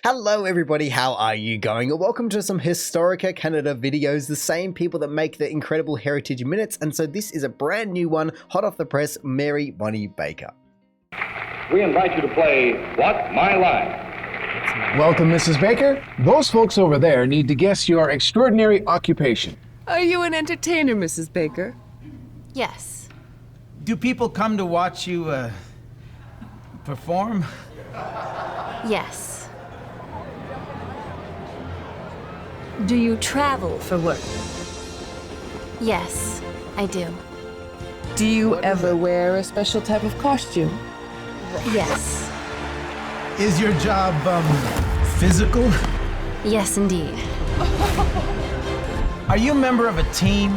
Hello everybody, how are you going? Welcome to some Historica Canada videos, the same people that make the incredible Heritage Minutes, and so this is a brand new one, hot off the press, Mary Bonnie Baker. We invite you to play What My Line. Welcome, Mrs. Baker. Those folks over there need to guess your extraordinary occupation. Are you an entertainer, Mrs. Baker? Yes. Do people come to watch you, perform? Yes. Do you travel for work? Yes, I do. Do you ever wear a special type of costume? Yes. Is your job, physical? Yes, indeed. Are you a member of a team?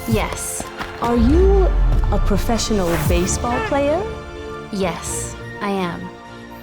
Yes. Are you a professional baseball player? Yes, I am.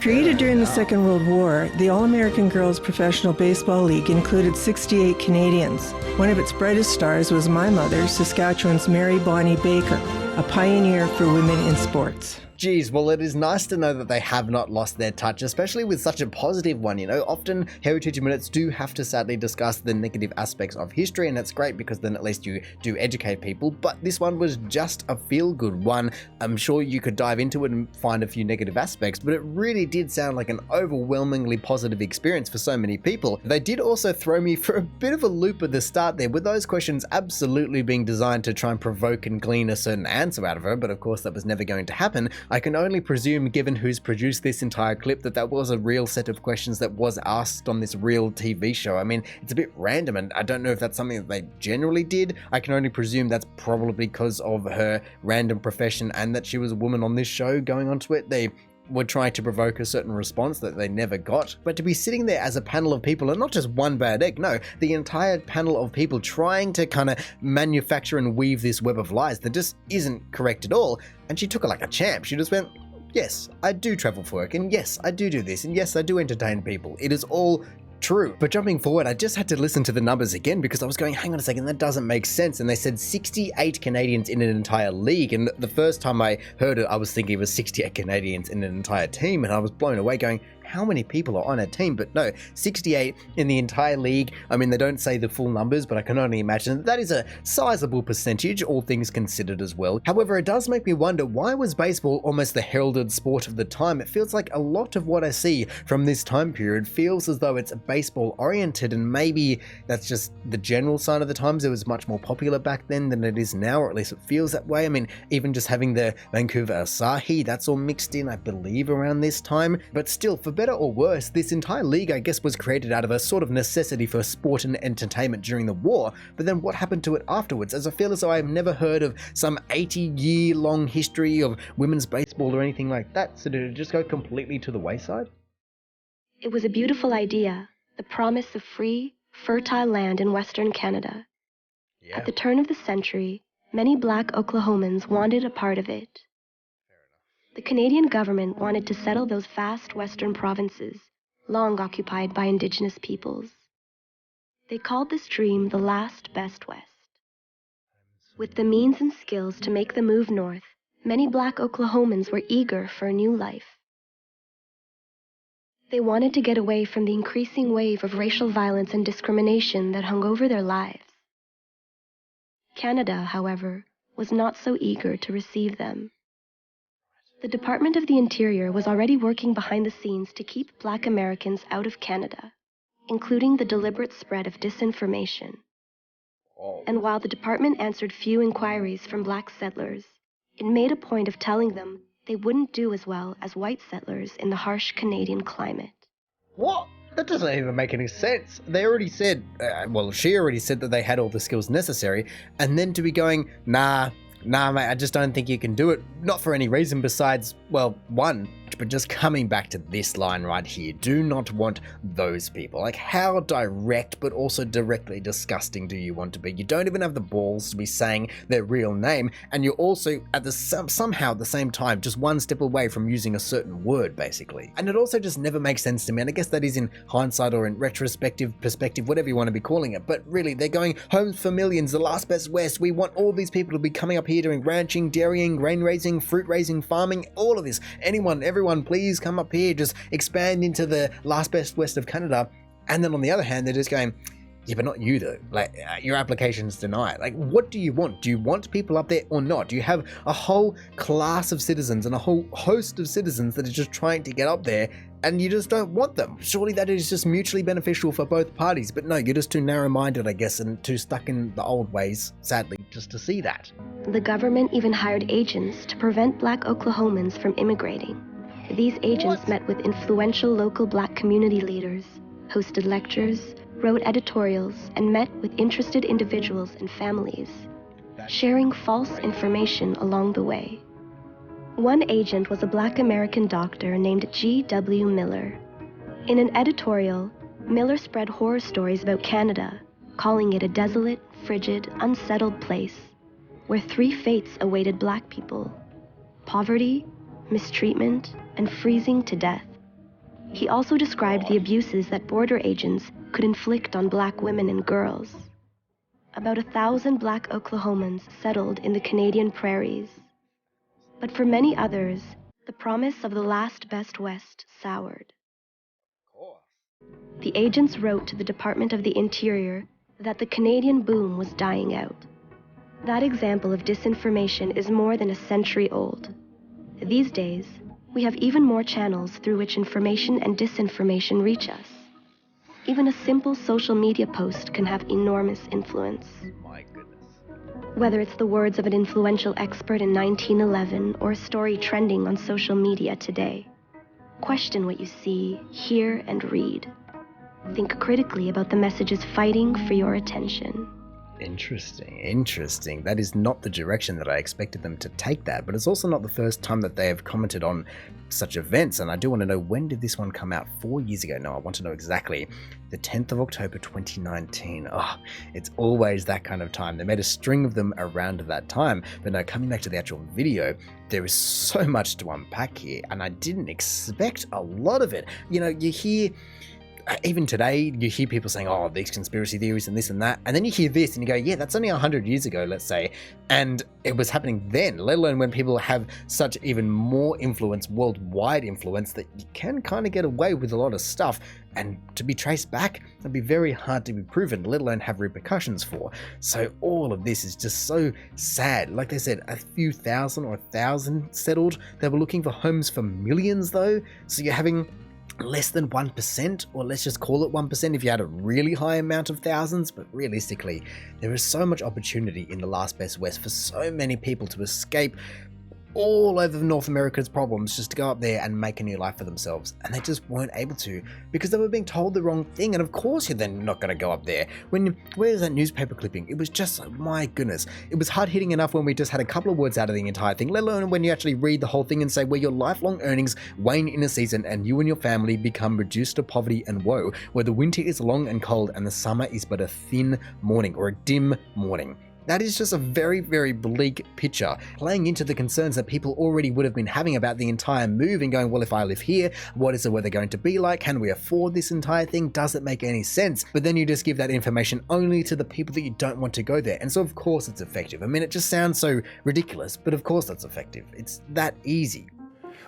Created during the Second World War, the All-American Girls Professional Baseball League included 68 Canadians. One of its brightest stars was my mother, Saskatchewan's Mary Bonnie Baker, a pioneer for women in sports. Geez, well, it is nice to know that they have not lost their touch, especially with such a positive one, you know. Often Heritage Minutes do have to sadly discuss the negative aspects of history, and it's great because then at least you do educate people, but this one was just a feel-good one. I'm sure you could dive into it and find a few negative aspects, but it really did sound like an overwhelmingly positive experience for so many people. They did also throw me for a bit of a loop at the start there, with those questions absolutely being designed to try and provoke and glean a certain answer out of her, but of course that was never going to happen. I can only presume, given who's produced this entire clip, that that was a real set of questions that was asked on this real TV show. I mean, it's a bit random, and I don't know if that's something that they generally did. I can only presume that's probably because of her random profession and that she was a woman on this show going onto it. They were trying to provoke a certain response that they never got. But to be sitting there as a panel of people, and not just one bad egg, no, the entire panel of people trying to kind of manufacture and weave this web of lies that just isn't correct at all, and she took it like a champ. She just went, yes, I do travel for work, and yes, I do this, and yes, I do entertain people. It is all true. But jumping forward, I just had to listen to the numbers again because I was going, hang on a second, that doesn't make sense. And they said 68 Canadians in an entire league. And the first time I heard it, I was thinking it was 68 Canadians in an entire team. And I was blown away going, how many people are on a team? But no, 68 in the entire league. I mean, they don't say the full numbers, but I can only imagine that is a sizable percentage, all things considered as well. However, it does make me wonder, why was baseball almost the heralded sport of the time? It feels like a lot of what I see from this time period feels as though it's baseball oriented, and maybe that's just the general sign of the times. It was much more popular back then than it is now, or at least it feels that way. I mean, even just having the Vancouver Asahi, that's all mixed in, I believe, around this time. But still, for better or worse, this entire league, I guess, was created out of a sort of necessity for sport and entertainment during the war. But then what happened to it afterwards? As I feel as though I've never heard of some 80-year-long history of women's baseball or anything like that. So did it just go completely to the wayside? It was a beautiful idea, the promise of free, fertile land in Western Canada. Yeah. At the turn of the century, many Black Oklahomans wanted a part of it. The Canadian government wanted to settle those vast western provinces, long occupied by Indigenous peoples. They called this dream the last best West. With the means and skills to make the move north, many Black Oklahomans were eager for a new life. They wanted to get away from the increasing wave of racial violence and discrimination that hung over their lives. Canada, however, was not so eager to receive them. The Department of the Interior was already working behind the scenes to keep Black Americans out of Canada, including the deliberate spread of disinformation. And while the department answered few inquiries from Black settlers, it made a point of telling them they wouldn't do as well as white settlers in the harsh Canadian climate. What? That doesn't even make any sense. They already said, well, she already said that they had all the skills necessary, and then to be going, nah, mate, I just don't think you can do it. Not for any reason besides, well, one, but just coming back to this line right here, do not want those people. Like, how direct but also directly disgusting do you want to be? You don't even have the balls to be saying their real name, and you're also at the somehow at the same time just one step away from using a certain word, basically. And it also just never makes sense to me, and I guess that is in hindsight or in retrospective perspective, whatever you want to be calling it. But really, they're going homes for millions, the last best West. We want all these people to be coming up here doing ranching, dairying, grain raising, fruit raising, farming, all of this. Anyone, everyone, please come up here, just expand into the last best west of Canada. And then on the other hand, they're just going, yeah, but not you though. Like, your application's denied. Like, what do you want? Do you want people up there or not? Do you have a whole class of citizens and a whole host of citizens that are just trying to get up there and you just don't want them? Surely that is just mutually beneficial for both parties. But no, you're just too narrow-minded, I guess, and too stuck in the old ways, sadly, just to see that. The government even hired agents to prevent Black Oklahomans from immigrating. These agents met with influential local Black community leaders, hosted lectures, wrote editorials, and met with interested individuals and families, sharing false information along the way. One agent was a Black American doctor named G.W. Miller. In an editorial, Miller spread horror stories about Canada, calling it a desolate, frigid, unsettled place where 3 fates awaited Black people: poverty, mistreatment, and freezing to death. He also described the abuses that border agents could inflict on Black women and girls. About 1,000 Black Oklahomans settled in the Canadian prairies. But for many others, the promise of the last best west soured. The agents wrote to the Department of the Interior that the Canadian boom was dying out. That example of disinformation is more than a century old. These days, we have even more channels through which information and disinformation reach us. Even a simple social media post can have enormous influence. My goodness. Whether it's the words of an influential expert in 1911 or a story trending on social media today, question what you see, hear, and read. Think critically about the messages fighting for your attention. Interesting. That is not the direction that I expected them to take that, but it's also not the first time that they have commented on such events, and I do want to know, when did this one come out? 4 years ago? No, I want to know exactly. The 10th of October 2019. Oh, it's always that kind of time. They made a string of them around that time, but no, coming back to the actual video, there is so much to unpack here, and I didn't expect a lot of it. You know, you hear... Even today, you hear people saying, oh, these conspiracy theories and this and that. And then you hear this and you go, yeah, that's only 100 years ago, let's say. And it was happening then, let alone when people have such even more influence, worldwide influence, that you can kind of get away with a lot of stuff. And to be traced back, it'd be very hard to be proven, let alone have repercussions for. So all of this is just so sad. Like they said, a few thousand or 1,000 settled. They were looking for homes for millions though. So you're having less than 1%, or let's just call it 1% if you had a really high amount of thousands. But realistically, there is so much opportunity in the last best west for so many people to escape all over North America's problems, just to go up there and make a new life for themselves. And they just weren't able to because they were being told the wrong thing. And of course you're then not going to go up there. Where's that newspaper clipping? It was just, my goodness, it was hard hitting enough when we just had a couple of words out of the entire thing, let alone when you actually read the whole thing and say where your lifelong earnings wane in a season and you and your family become reduced to poverty and woe, where the winter is long and cold and the summer is but a thin morning or a dim morning. That is just a very, very bleak picture, playing into the concerns that people already would have been having about the entire move and going, well, if I live here, what is the weather going to be like? Can we afford this entire thing? Does it make any sense? But then you just give that information only to the people that you don't want to go there. And so of course it's effective. I mean, it just sounds so ridiculous, but of course that's effective. It's that easy.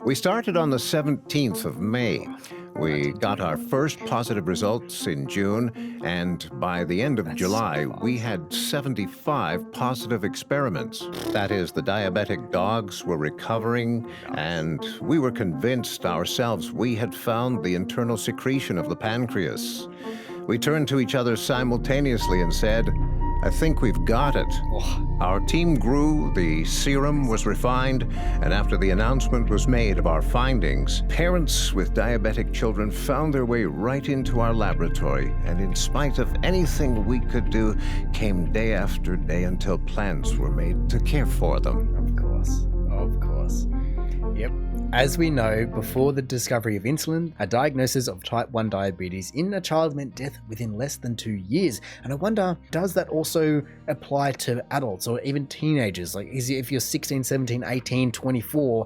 We started on the 17th of May. We got our first positive results in June, and by the end of July, we had 75 positive experiments. That is, the diabetic dogs were recovering, and we were convinced ourselves we had found the internal secretion of the pancreas. We turned to each other simultaneously and said, I think we've got it. Our team grew, the serum was refined, and after the announcement was made of our findings, parents with diabetic children found their way right into our laboratory, and in spite of anything we could do, came day after day until plans were made to care for them. Of course. Yep. As we know, before the discovery of insulin, a diagnosis of type 1 diabetes in a child meant death within less than 2 years. And I wonder, does that also apply to adults or even teenagers? Like, if you're 16, 17, 18, 24,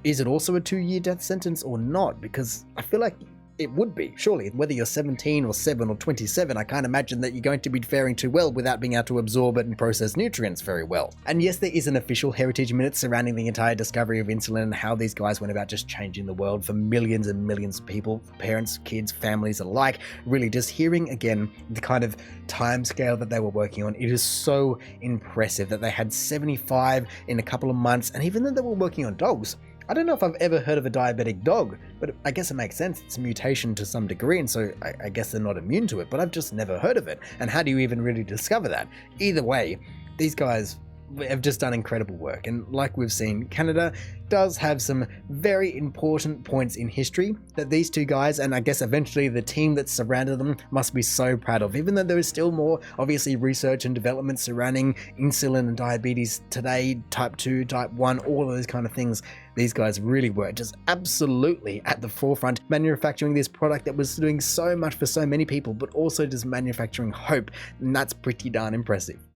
is it also a 2-year death sentence or not? Because I feel like it would be, surely. Whether you're 17 or 7 or 27, I can't imagine that you're going to be faring too well without being able to absorb it and process nutrients very well. And yes, there is an official heritage minute surrounding the entire discovery of insulin and how these guys went about just changing the world for millions and millions of people, parents, kids, families alike. Really, just hearing again the kind of time scale that they were working on, it is so impressive that they had 75 in a couple of months, and even though they were working on dogs, I don't know if I've ever heard of a diabetic dog, but I guess it makes sense. It's a mutation to some degree, and so I guess they're not immune to it, but I've just never heard of it. And how do you even really discover that? Either way, these guys have just done incredible work. And like we've seen, Canada does have some very important points in history that these two guys, and I guess eventually the team that surrounded them, must be so proud of. Even though there is still more, obviously, research and development surrounding insulin and diabetes today, type 2, type 1, all of those kind of things, these guys really were just absolutely at the forefront, manufacturing this product that was doing so much for so many people, but also just manufacturing hope. And that's pretty darn impressive.